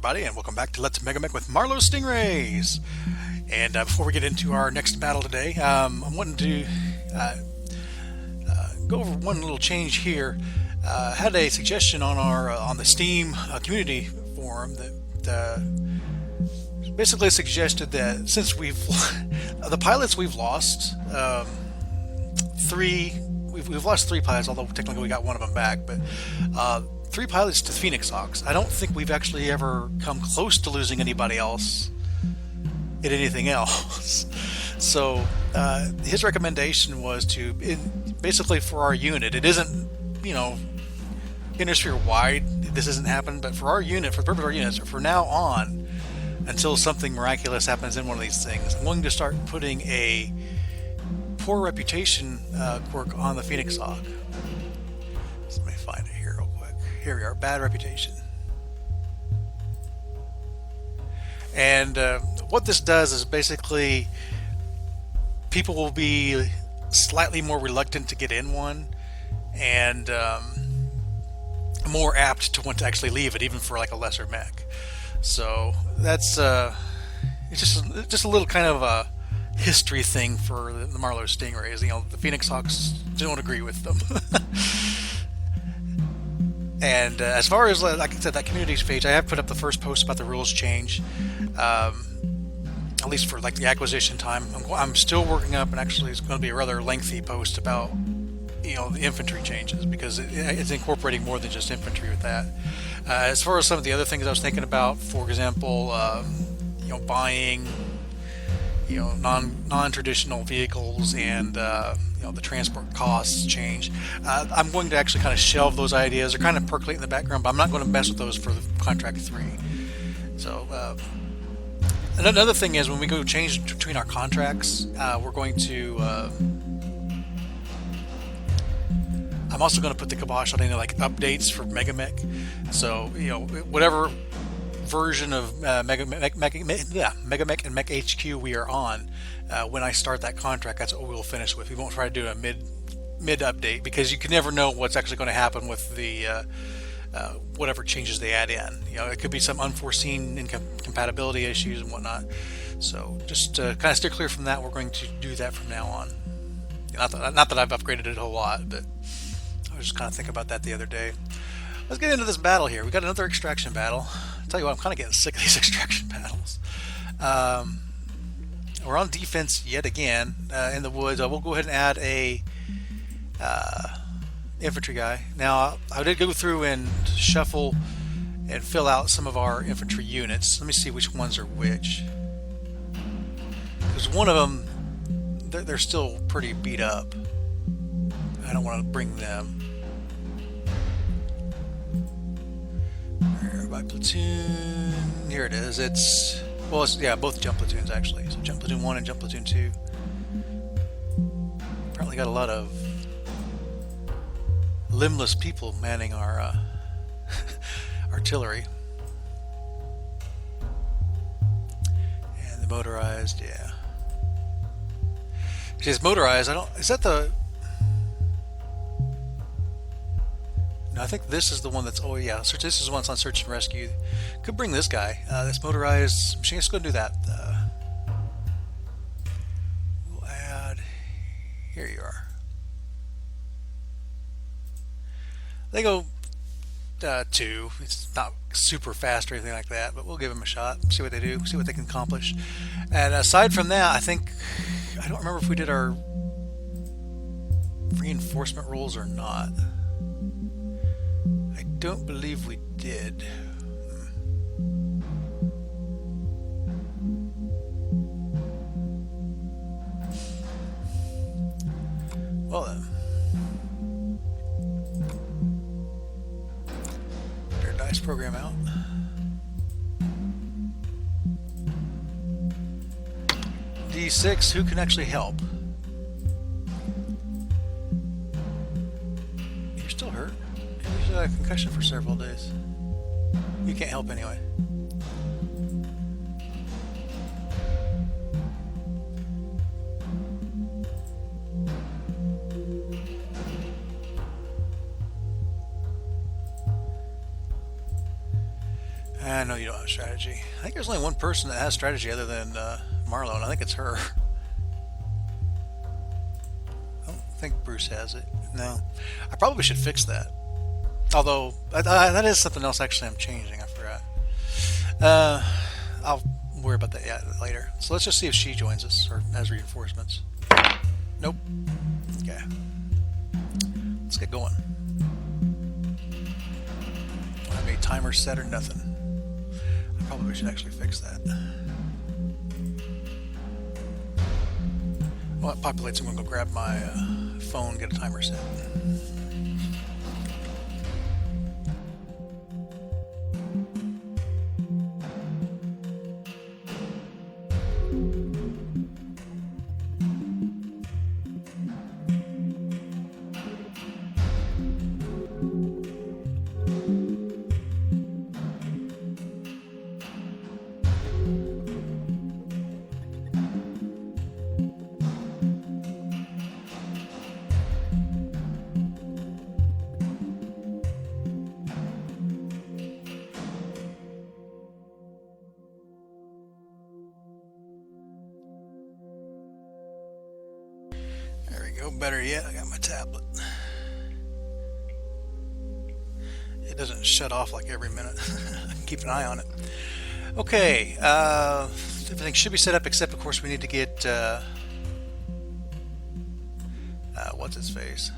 everybody, and welcome back to Let's Megamek with Marlow Stingrays. And before we get into our next battle today, I'm wanting to go over one little change here. Had a suggestion on our on the Steam community forum that basically suggested that since we've the pilots we've lost we've lost 3 pilots, although technically we got one of them back, but 3 pilots to Faceoff. I don't think we've actually ever come close to losing anybody else in anything else. So his recommendation was to, basically for our unit, it isn't, Intersphere wide, this isn't happening, but for our unit, for the purpose of our units, from now on, until something miraculous happens in one of these things, I'm going to start putting a poor reputation quirk on the Phoenix Hawk. Let me find it here real quick. Here we are, bad reputation. And what this does is basically people will be slightly more reluctant to get in one, and more apt to want to actually leave it, even for like a lesser mech. So that's it's just a little kind of a history thing for the Marlow Stingrays. The Phoenix Hawks don't agree with them. And as far as, like I said, that communities page, I have put up the first post about the rules change, at least for like the acquisition time. I'm still working up, and actually it's going to be a rather lengthy post about the infantry changes, because it's incorporating more than just infantry with that. As far as some of the other things I was thinking about, for example, buying non-traditional vehicles, and the transport costs change. I'm going to actually kind of shelve those ideas. They're kind of percolating in the background, but I'm not going to mess with those for the contract 3. So another thing is, when we go change between our contracts, we're going to I'm also going to put the kibosh on any updates for Megamek. So whatever version of Megamek and Mech HQ we are on, when I start that contract, that's what we'll finish with. We won't try to do a mid update, because you can never know what's actually going to happen with the whatever changes they add in. It could be some unforeseen incompatibility issues and whatnot. So just kind of steer clear from that. We're going to do that from now on. Not that I've upgraded it a whole lot, but I was just kind of thinking about that the other day. Let's get into this battle here. We got another extraction battle. I'll tell you what, I'm kind of getting sick of these extraction battles. We're on defense yet again in the woods. We'll go ahead and add a infantry guy. Now, I did go through and shuffle and fill out some of our infantry units. Let me see which ones are which. Because one of them, they're still pretty beat up. I don't want to bring them. By platoon, here it is. It's both jump platoons actually. So jump platoon 1 and jump platoon 2. Apparently got a lot of limbless people manning our artillery. And the motorized, yeah. It's motorized. Is that the? No, I think this is the one that's. Oh yeah, this is the one that's on search and rescue. Could bring this guy. This motorized machine. Let's go do that. We'll add. Here you are. They go 2. It's not super fast or anything like that, but we'll give them a shot. See what they do. See what they can accomplish. And aside from that, I don't remember if we did our reinforcement rolls or not. I don't believe we did. Well then. Get our dice program out. D6, who can actually help? You're still hurt? You had a concussion for several days. You can't help anyway. I know you don't have strategy. I think there's only one person that has strategy other than Marlow, and I think it's her. I don't think Bruce has it. No. I probably should fix that. Although, that is something else actually I'm changing. I forgot. I'll worry about that later. So let's just see if she joins us or has reinforcements. Nope. Okay. Let's get going. Don't have any timer set or nothing. I probably should actually fix that. Well, it populates. I'm going to go grab my phone, get a timer set. Better yet, I got my tablet. It doesn't shut off like every minute. I can keep an eye on it. Okay, everything should be set up except, of course, we need to get what's his face?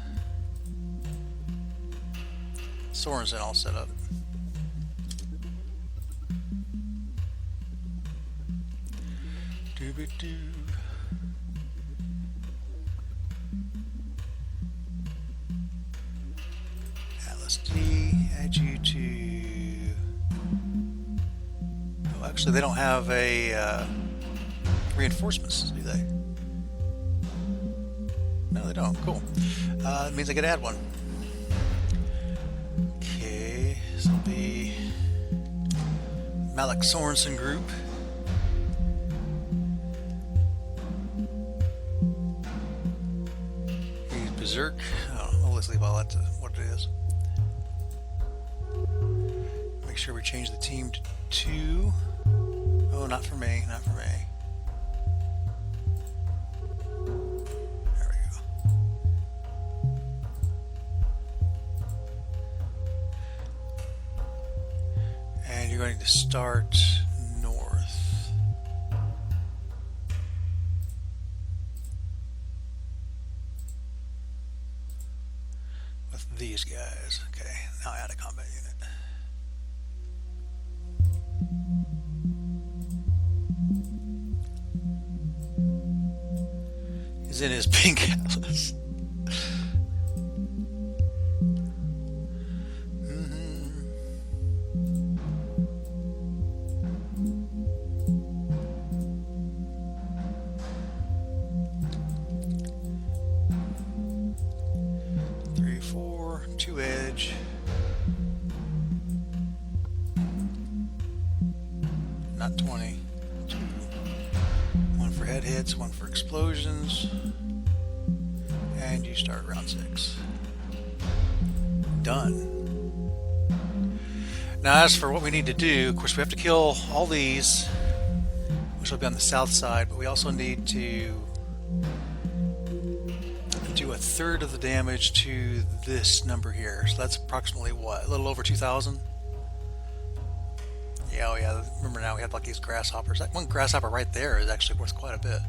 Sorensen all set up. Doo-ba-doo. Add you to. Oh, actually, they don't have a reinforcements, do they? No, they don't. Cool. That means I could add one. Okay, this will be Malik Sorensen group. He's Berserk. Oh, let's leave all that to what it is. Make sure we change the team to 2. Oh, not for me, not for me. There we go. And you're going to start north. With these guys. Okay, now add a combat unit. He's in his pink atlas. Three, 4, 2 edge. Not 20. 2. 1 for head hits, 1 for explosions. And you start round 6. Done. Now as for what we need to do, of course we have to kill all these, which will be on the south side, but we also need to do 1/3 of the damage to this number here. So that's approximately what? A little over 2,000? Yeah, oh yeah, remember now we have like these grasshoppers. That one grasshopper right there is actually worth quite a bit.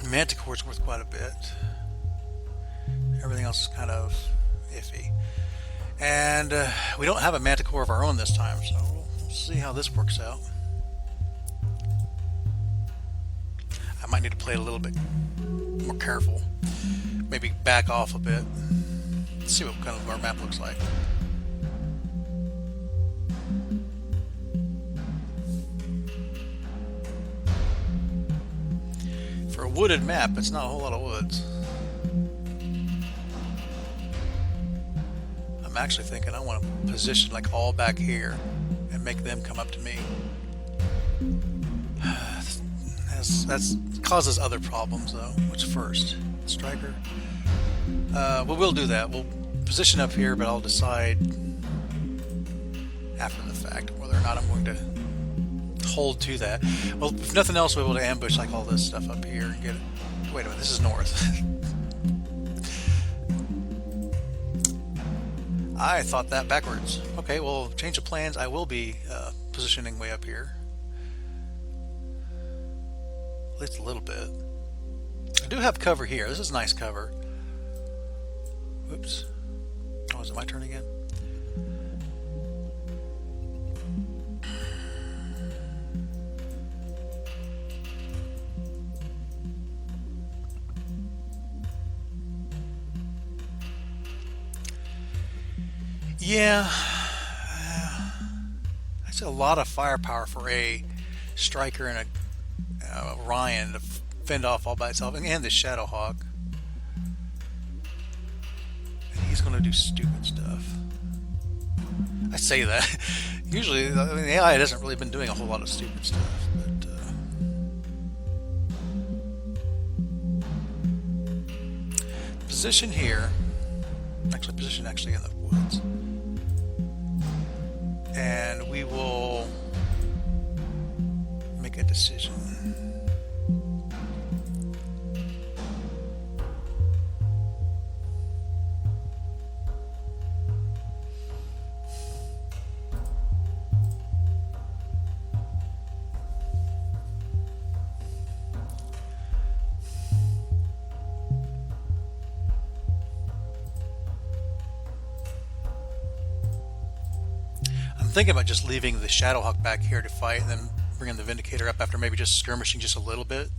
Manticore's worth quite a bit. Everything else is kind of iffy. And we don't have a manticore of our own this time, so we'll see how this works out. I might need to play it a little bit more careful. Maybe back off a bit. Let's see what kind of our map looks like. For a wooded map, it's not a whole lot of woods. I'm actually thinking I want to position like all back here and make them come up to me. That's causes other problems though. What's first? Striker? Well, we'll do that. We'll position up here, but I'll decide after the fact. Whether or not I'm going to hold to that. Well, if nothing else, we'll be able to ambush like all this stuff up here and get it. Wait a minute, this is north. I thought that backwards. Okay, well, change of plans. I will be positioning way up here. At least a little bit. I do have cover here. This is nice cover. Oops. Oh, is it my turn again? Yeah, that's a lot of firepower for a striker and a Ryan to fend off all by itself, and the Shadowhawk. And he's going to do stupid stuff. I say that. Usually, I mean, the AI hasn't really been doing a whole lot of stupid stuff, but position here. Position actually in the woods. And we will make a decision. Thinking about just leaving the Shadowhawk back here to fight and then bringing the Vindicator up after maybe just skirmishing just a little bit.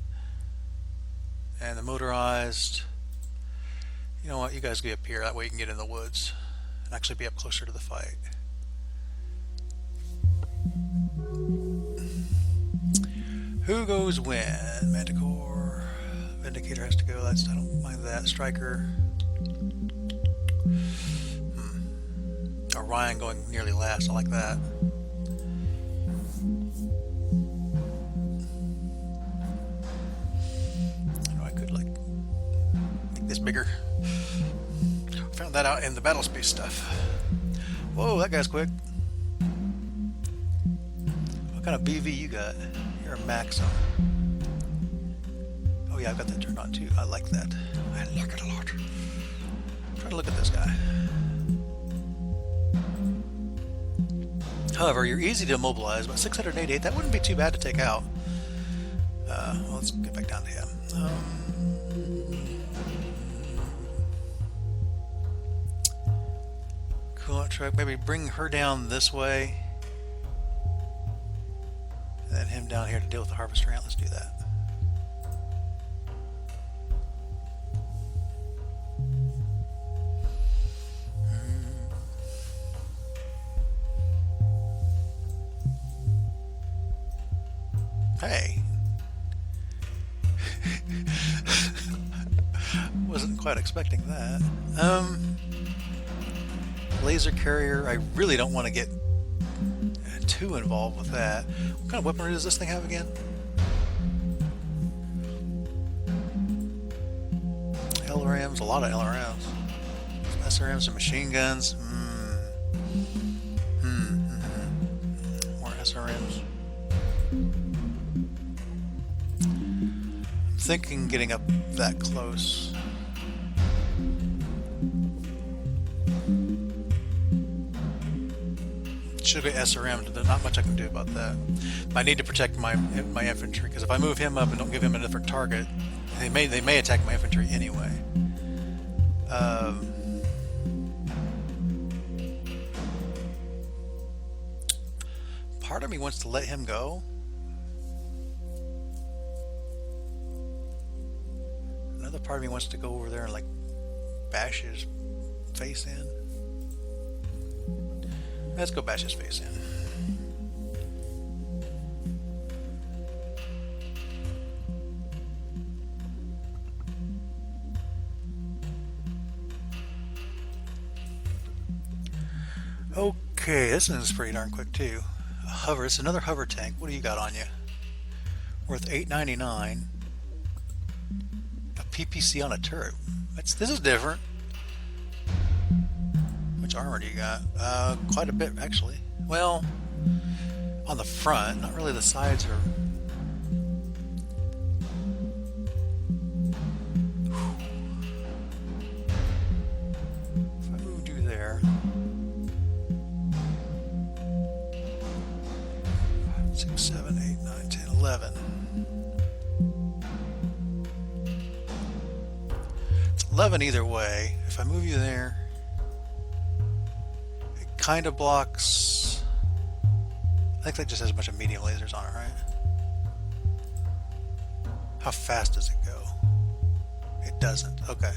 And the motorized, you know what, you guys get up here, that way you can get in the woods and actually be up closer to the fight. Who goes when? Manticore, Vindicator has to go, I don't mind that. Striker. Ryan going nearly last, I like that. I could like make this bigger. Found that out in the battle space stuff. Whoa, that guy's quick. What kind of BV you got? You're a max on. Oh yeah, I've got that turned on too. I like that. I like it a lot. I'm trying to look at this guy. However, you're easy to immobilize, but 688, that wouldn't be too bad to take out. Well, let's get back down to him. Coolant truck, maybe bring her down this way. And then him down here to deal with the harvester ant. Let's do that. Hey. Wasn't quite expecting that. Laser carrier, I really don't want to get too involved with that. What kind of weaponry does this thing have again? LRMs, a lot of LRMs. SRMs and machine guns. More SRMs. Thinking getting up that close. Should be SRM. There's not much I can do about that. I need to protect my infantry, because if I move him up and don't give him a different target, they may attack my infantry anyway. Part of me wants to let him go. Another part of me wants to go over there and like bash his face in. Let's go bash his face in. Okay, this one's pretty darn quick too. A hover, it's another hover tank. What do you got on you? Worth $8.99. PPC on a turret. This is different. Which armor do you got? Quite a bit, actually. Well, on the front, not really. The sides are... If I moved you there... 5, 6, 7, 8, 9, 10, 11. It's 11 either way. If I move you there... kind of blocks. I think that just has a bunch of medium lasers on it, right? How fast does it go? It doesn't. Okay.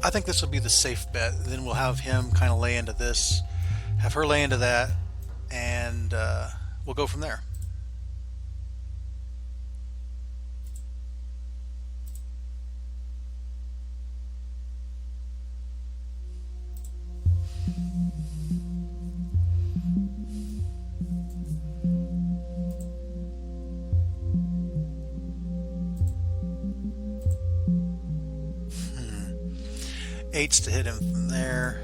I think this will be the safe bet. Then we'll have him kind of lay into this, have her lay into that, and we'll go from there. Eights to hit him from there.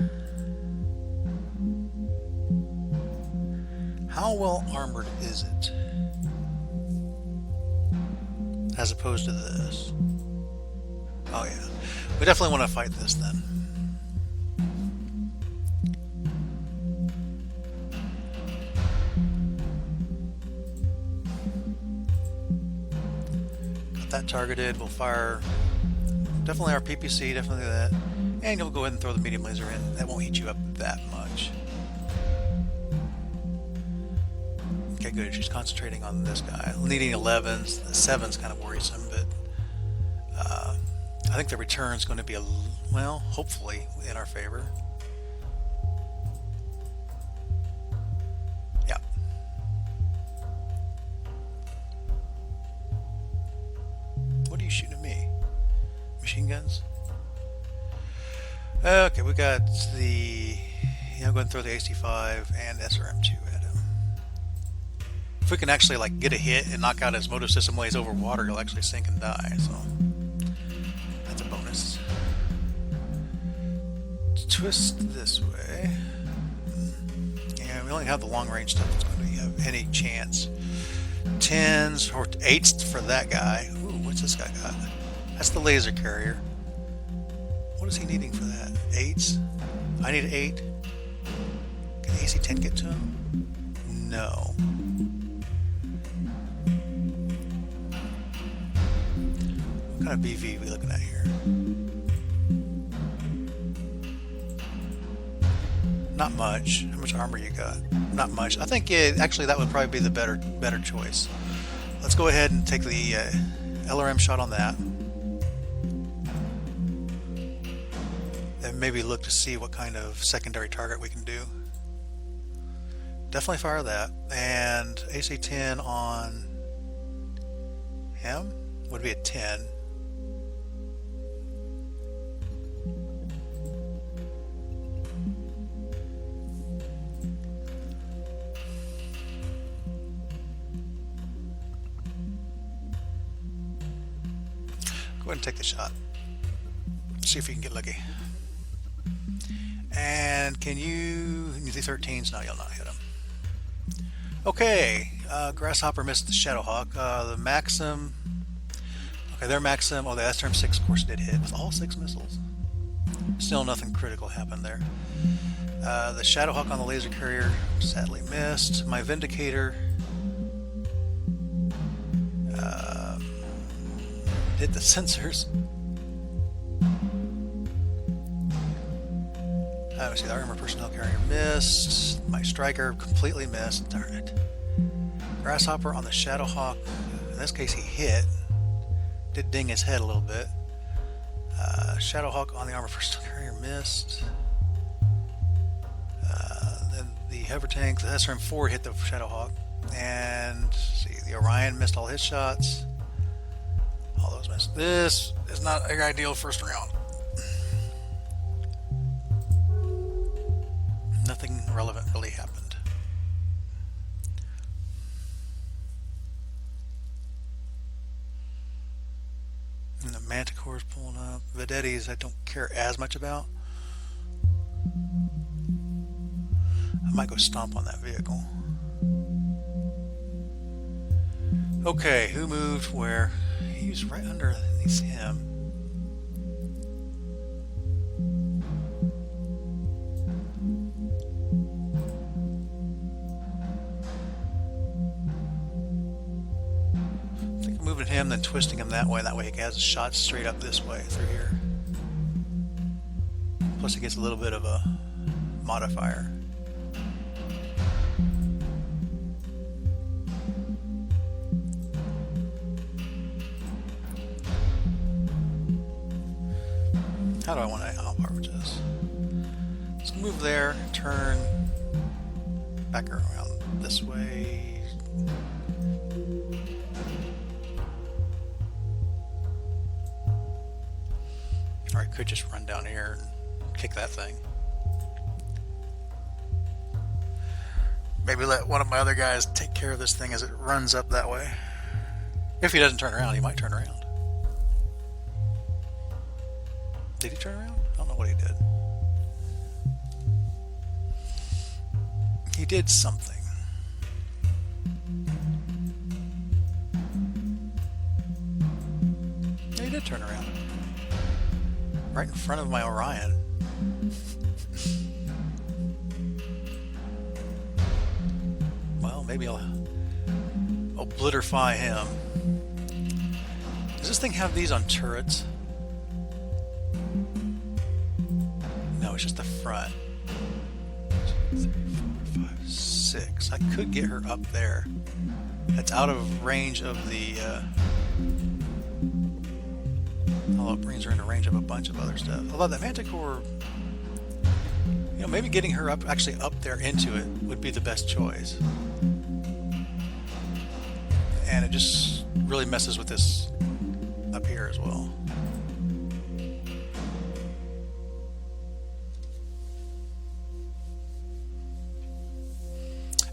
How well armored is it? As opposed to this. Oh yeah. We definitely want to fight this then. Got that targeted. We'll fire definitely our PPC, definitely that. And you'll go ahead and throw the medium laser in. That won't heat you up that much. Okay, good. She's concentrating on this guy. Needing 11s. The 7's kind of worrisome, but I think the return's going to be, well, hopefully in our favor. Yeah. What are you shooting at me? Machine guns? Okay, we got the... Yeah, I'm going to throw the AC-5 and SRM-2 at him. If we can actually like get a hit and knock out his motor system while he's over water, he'll actually sink and die, so that's a bonus. Twist this way. Yeah, we only have the long-range stuff that's going to have any chance. 10s or 8s for that guy. Ooh, what's this guy got? That's the laser carrier. What is he needing for that? 8s? I need 8. Can AC-10 get to him? No. What kind of BV are we looking at here? Not much. How much armor you got? Not much. I think actually that would probably be the better choice. Let's go ahead and take the LRM shot on that. And maybe look to see what kind of secondary target we can do. Definitely fire that. And AC-10 on him would be a 10. Go ahead and take the shot. See if you can get lucky. And can you use the 13s? No, you'll not hit them. Okay, Grasshopper missed the Shadowhawk. The Maxim. Okay, their Maxim. Oh, the SRM-6, of course, did hit with all 6 missiles. Still nothing critical happened there. The Shadowhawk on the laser carrier sadly missed. My Vindicator hit the sensors. Let's see, the armor personnel carrier missed. My Striker completely missed. Darn it. Grasshopper on the Shadowhawk. In this case, he hit. Did ding his head a little bit. Shadowhawk on the armor personnel carrier missed. Then the hover tank, the SRM-4 hit the Shadowhawk. And see, the Orion missed all his shots. All those missed. This is not an ideal first round. Nothing relevant really happened. And the Manticore's pulling up. Vedetti's I don't care as much about. I might go stomp on that vehicle. Okay, who moved where? He was right underneath him. I think moving him, then twisting him that way. That way he has a shot straight up this way through here. Plus he gets a little bit of a modifier. How do I want to outpower this? Let's move there, turn back around this way. Or I could just run down here and kick that thing. Maybe let one of my other guys take care of this thing as it runs up that way. If he doesn't turn around, he might turn around. Did he turn around? I don't know what he did. He did something. Yeah, he did turn around. Right in front of my Orion. Well, maybe I'll obliterify him. Does this thing have these on turrets? No, it's just the front. 2, 3, 4, 5, 6. I could get her up there. That's out of range of the... although it brings her into range of a bunch of other stuff. Although that Manticore... You know, maybe getting her up, actually up there into it would be the best choice. And it just really messes with this up here as well.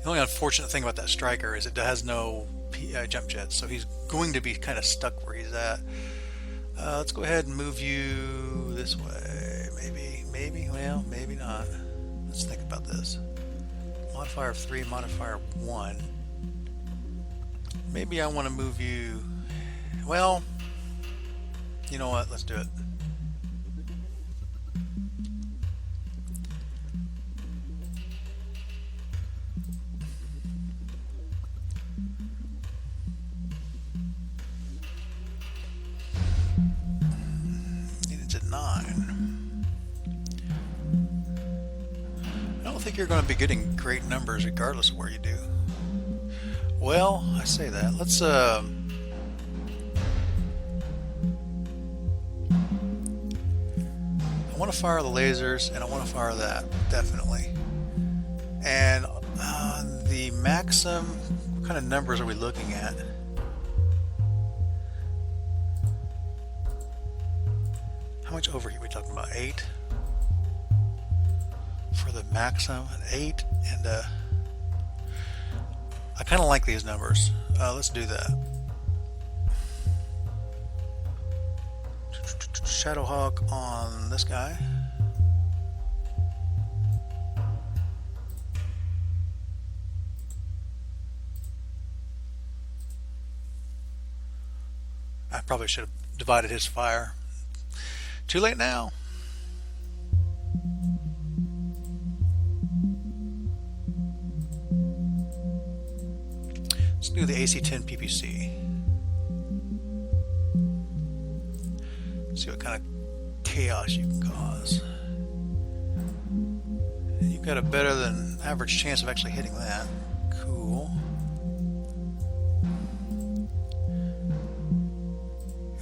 The only unfortunate thing about that striker is it has no jump jets, so he's going to be kind of stuck where he's at. Let's go ahead and move you this way. Maybe, well, maybe not. Let's think about this. Modifier of 3, modifier of 1. Maybe I want to move you... Well, you know what? Let's do it. It's at 9. I don't think you're going to be getting great numbers regardless of where you do. Well, I say that. Let's I want to fire the lasers, and I want to fire that, definitely. And the Maxim, what kind of numbers are we looking at? How much overheat are we talking about? 8? For the Maxim, an 8, and I kind of like these numbers. Let's do that. Shadowhawk on this guy. I probably should have divided his fire. Too late now. Let's do the AC-10 PPC. See what kind of chaos you can cause. You've got a better than average chance of actually hitting that. Cool.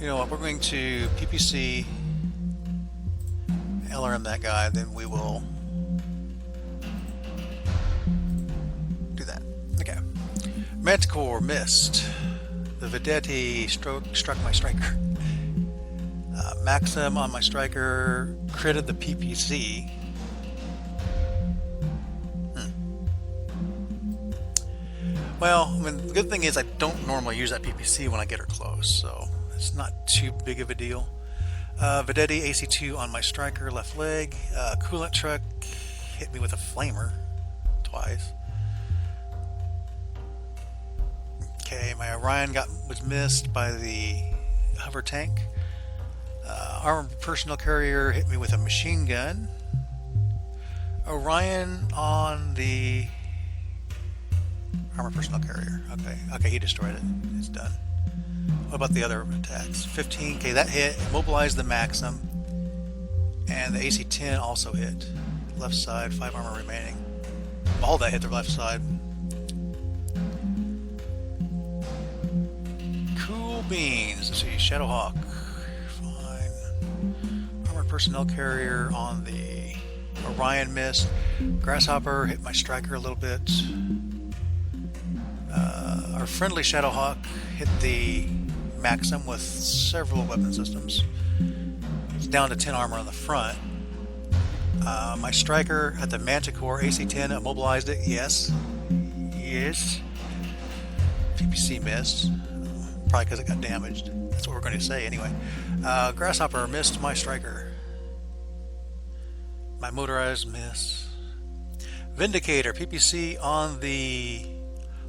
You know what, we're going to PPC, LRM that guy, then we will do that. Okay. Manticore missed. The Vedetti struck my striker. Maxim on my striker critted the PPC. Well, I mean, the good thing is I don't normally use that PPC when I get her close, so It's not too big of a deal. Vedetti AC2 on my striker, left leg. Coolant truck hit me with a flamer twice. Okay, my Orion was missed by the hover tank. Armored personnel carrier hit me with a machine gun. Orion on the armored personnel carrier. Okay, he destroyed it. It's done. What about the other attacks? 15. Okay, that hit. Immobilized the Maxim. And the AC-10 also hit. Left side, 5 armor remaining. All that hit the left side. Cool beans. Let's see, Shadowhawk. Fine. Armored personnel carrier on the Orion missed. Grasshopper hit my striker a little bit. Our friendly Shadowhawk hit the Maxim with several weapon systems. It's down to 10 armor on the front. My striker had the Manticore AC-10 immobilized it. Yes. PPC missed. Probably because it got damaged. That's what we're going to say anyway. Grasshopper missed my striker. My motorized miss. Vindicator PPC on the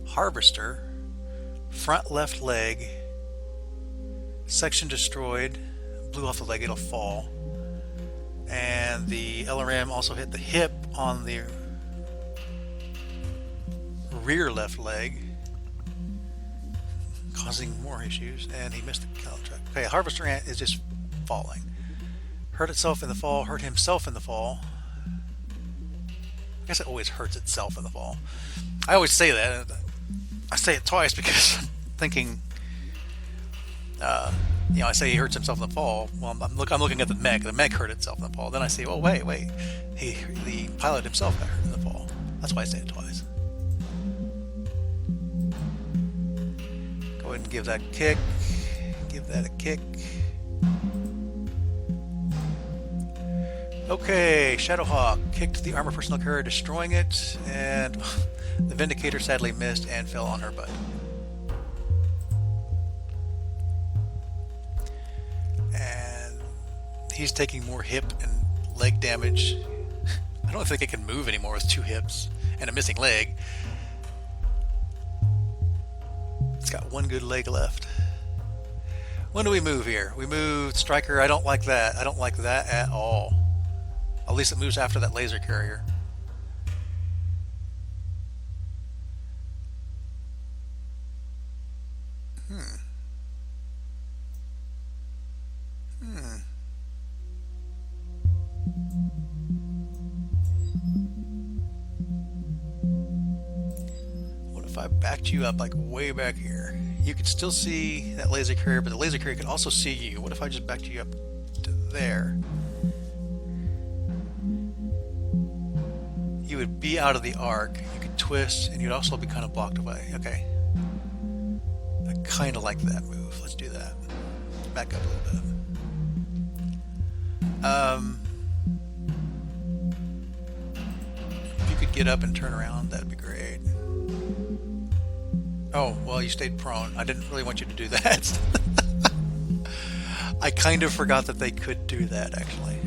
Harvester. Front left leg. Section destroyed. Blew off the leg, it'll fall. And the LRM also hit the hip on the rear left leg, causing more issues, and he missed the cattle truck. Okay, Harvester Ant is just falling. Hurt itself in the fall, hurt himself in the fall. I guess it always hurts itself in the fall. I always say that. I say it twice because I'm thinking, I say he hurts himself in the fall. Well, I'm looking at the Mech. The Mech hurt itself in the fall. Then I say, oh, wait. The pilot himself got hurt in the fall. That's why I say it twice. Go ahead and give that a kick. Give that a kick. Okay, Shadowhawk kicked the armor personnel carrier, destroying it, and the Vindicator sadly missed and fell on her butt. And he's taking more hip and leg damage. I don't think it can move anymore with 2 hips and a missing leg. It's got 1 good leg left. When do we move here? We move striker. I don't like that. I don't like that at all. At least it moves after that laser carrier. What if I backed you up like way back here? You could still see that laser carrier, but the laser carrier could also see you. What if I just backed you up to there? You would be out of the arc. You could twist, and you'd also be kind of blocked away. Okay. I kind of like that move. Let's do that. Back up a little bit. If you could get up and turn around, that'd be great. Oh, well, you stayed prone. I didn't really want you to do that. I kind of forgot that they could do that, actually.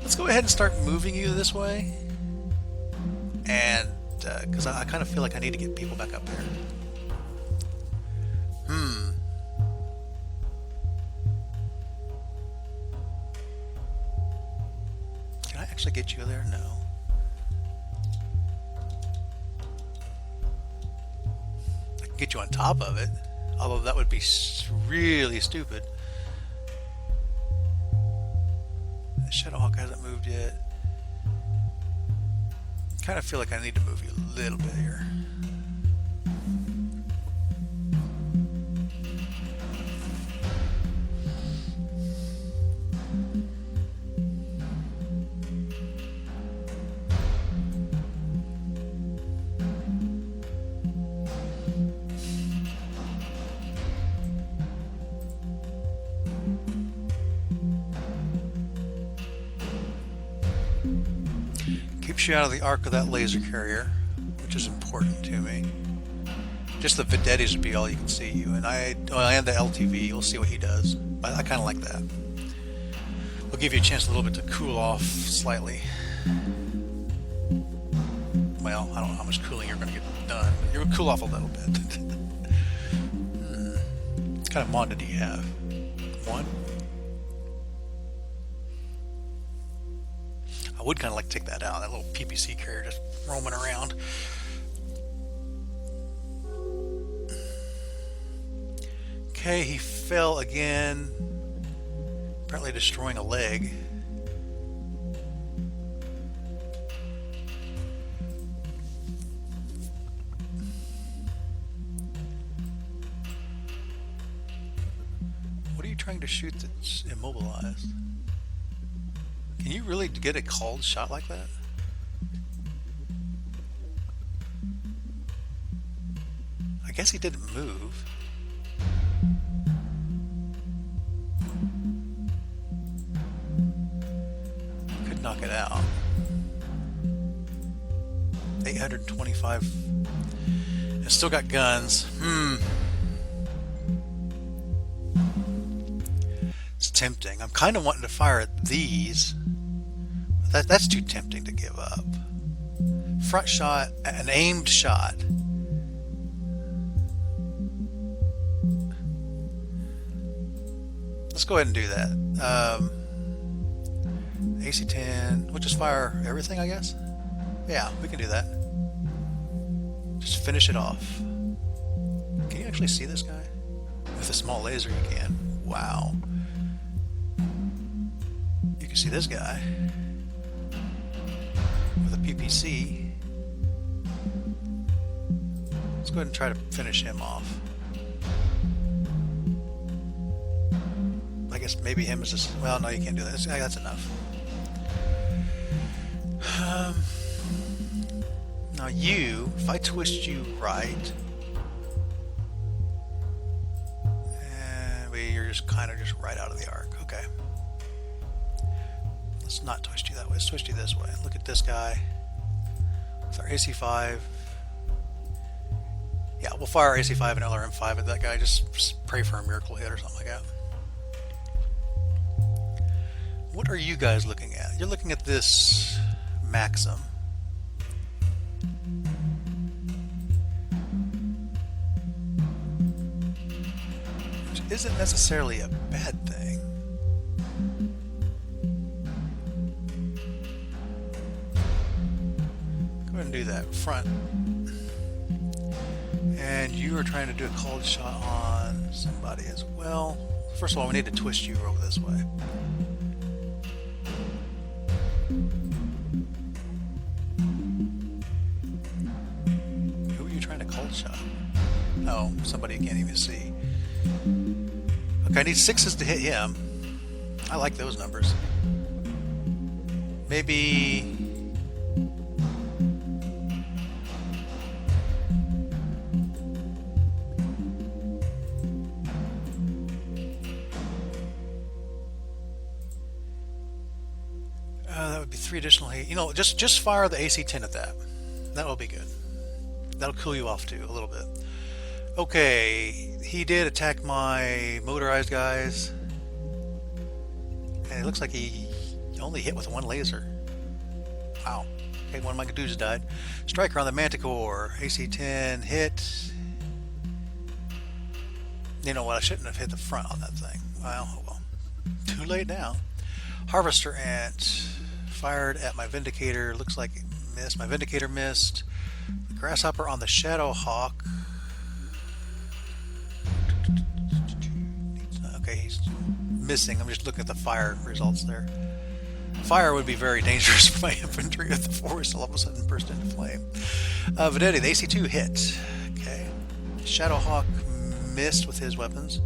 Let's go ahead and start moving you this way. And, because I kind of feel like I need to get people back up there. Can I actually get you there? No. I can get you on top of it, although that would be really stupid. Shadowhawk hasn't moved yet. Kind of feel like I need to move you a little bit here. Keeps you out of the arc of that laser carrier, which is important to me. Just the Vedettis would be all you can see you, and and the LTV. We'll see what he does. I kind of like that. We'll give you a chance a little bit to cool off slightly. Well, I don't know how much cooling you're going to get done, but you're going to cool off a little bit. What kind of mod do you have? One? I would kind of like to take that out, that little PPC carrier just roaming around. Okay, he fell again, apparently destroying a leg. What are you trying to shoot that's immobilized? Can you really get a called shot like that? I guess he didn't move. Could knock it out. 825. It's still got guns. It's tempting. I'm kind of wanting to fire at these. That's too tempting to give up. Front shot, an aimed shot. Let's go ahead and do that. AC-10. We'll just fire everything, I guess. Yeah, we can do that. Just finish it off. Can you actually see this guy? With a small laser you can. Wow. You can see this guy with a PPC. Let's go ahead and try to finish him off. I guess maybe him is just... Well, no, you can't do that. That's enough. Now you, if I twist you right, and you're just kind of just right out of the arc. Okay. Let's not twist you that way. Let's twist you this way. Look at this guy with our AC-5. Yeah, we'll fire AC-5 and LRM-5 at that guy. Just pray for a miracle hit or something like that. What are you guys looking at? You're looking at this Maxim. Which isn't necessarily a bad thing. Go ahead and do that front. And you are trying to do a cold shot on somebody as well. First of all, we need to twist you over this way. Who are you trying to cold shot? Oh, somebody you can't even see. Okay, I need 6s to hit him. I like those numbers. Maybe... that would be 3 additional heat. You know, just fire the AC-10 at that. That'll be good. That'll cool you off too, a little bit. Okay, he did attack my motorized guys. And it looks like he only hit with 1 laser. Wow. Okay, one of my dudes died. Striker on the Manticore. AC-10 hit. You know what? I shouldn't have hit the front on that thing. Well. Too late now. Harvester Ant fired at my Vindicator. Looks like it missed. My Vindicator missed. The Grasshopper on the Shadow Hawk. Okay, he's missing. I'm just looking at the fire results there. Fire would be very dangerous for my infantry if the forest all of a sudden burst into flame. Vedetti, the AC-2 hit. Okay. Shadowhawk missed with his weapons.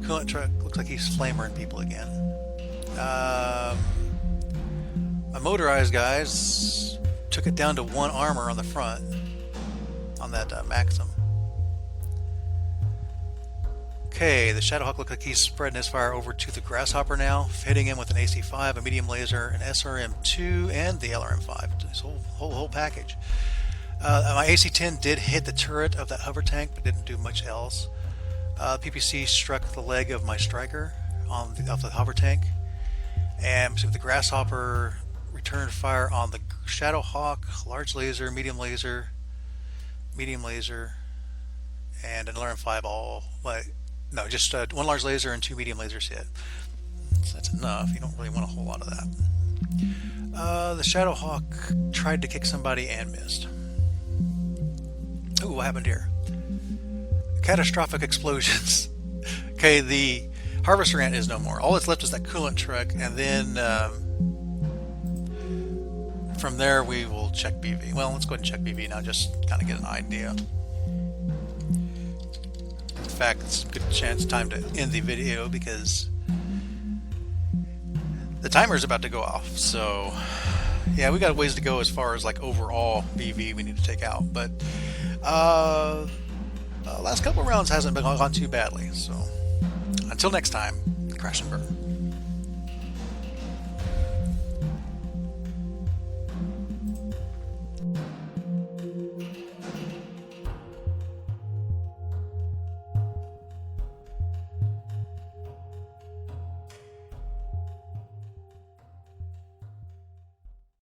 Coolant truck looks like he's flamering people again. My motorized guys took it down to 1 armor on the front on that Maxim. Okay, the Shadowhawk looks like he's spreading his fire over to the Grasshopper now, hitting him with an AC-5, a medium laser, an SRM-2, and the LRM-5. This whole package. My AC-10 did hit the turret of that hover tank, but didn't do much else. PPC struck the leg of my striker off the hover tank, and the Grasshopper returned fire on the Shadow Hawk, large laser, medium laser, and an alarm fireball. No, just one large laser and 2 medium lasers hit. So that's enough. You don't really want a whole lot of that. The Shadow Hawk tried to kick somebody and missed. Ooh, what happened here? Catastrophic explosions. Okay, the Harvester Ant is no more. All that's left is that coolant truck, and then from there we will check BV. Well, let's go ahead and check BV now, just kind of get an idea. In fact, it's a good time to end the video because the timer is about to go off. So yeah, we got a ways to go as far as like overall BV we need to take out, but last couple of rounds hasn't been gone too badly. So until next time, crash and burn.